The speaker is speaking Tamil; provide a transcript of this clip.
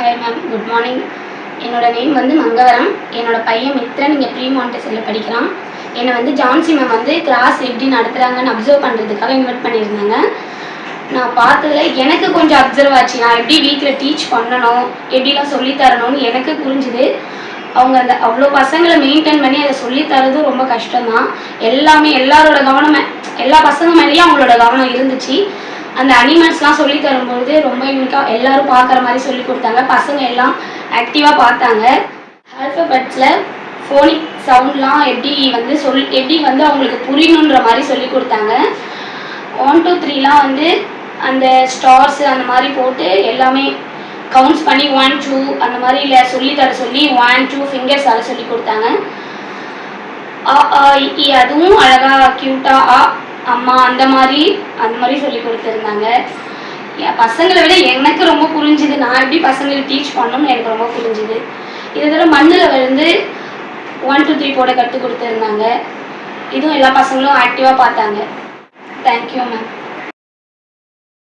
Hi ma'am, good morning. என்னோடய நேம் வந்து மங்கவரம். என்னோடய பையன் மித்ரன் இங்கே ப்ரீ மாண்டெசரியில் படிக்கிறான். என்னை வந்து ஜான்சி மேம் வந்து கிளாஸ் எப்படி நடத்துகிறாங்கன்னு அப்சர்வ் பண்ணுறதுக்காக இன்வைட் பண்ணியிருந்தாங்க. நான் பார்த்ததில் எனக்கு கொஞ்சம் அப்சர்வ் ஆச்சு. நான் எப்படி வீட்டில் டீச் பண்ணணும், எப்படிலாம் சொல்லித்தரணும்னு எனக்கு புரிஞ்சுது. அவங்க அந்த அவ்வளோ பசங்களை மெயின்டைன் பண்ணி அதை சொல்லித்தரதும் ரொம்ப கஷ்டம்தான். எல்லாரோட கவனமே எல்லா பசங்க மேலேயும் அவங்களோட கவனம் இருந்துச்சு. அந்த அனிமல்ஸ்லாம் சொல்லி தரும்போது ரொம்ப யூனிக்காக எல்லோரும் பார்க்குற மாதிரி சொல்லி கொடுத்தாங்க. பசங்க எல்லாம் ஆக்டிவாக பார்த்தாங்க. ஆல்ஃபபெட்ஸில் ஃபோனிக் சவுண்ட்லாம் எப்படி வந்து அவங்களுக்கு புரியணுன்ற மாதிரி சொல்லி கொடுத்தாங்க. 1 2 3லாம் வந்து அந்த ஸ்டார்ஸ் அந்த மாதிரி போட்டு எல்லாமே கவுண்ட்ஸ் பண்ணி 1 2 அந்த மாதிரி இல்லை சொல்லித்தர சொல்லி 1 2 ஃபிங்கர்ஸ் அதை சொல்லி கொடுத்தாங்க. அதுவும் அழகாக க்யூட்டாக அம்மா அந்த மாதிரி சொல்லி கொடுத்துருந்தாங்க. பசங்களை விட எனக்கு ரொம்ப புரிஞ்சுது. நான் எப்படி பசங்களுக்கு டீச் பண்ணணும்னு எனக்கு ரொம்ப புரிஞ்சுது. இதை தவிர மண்ணில் வந்து 1 2 3 போட கற்றுக் கொடுத்துருந்தாங்க. இதுவும் எல்லா பசங்களும் ஆக்டிவாக பார்த்தாங்க. Thank you ma'am.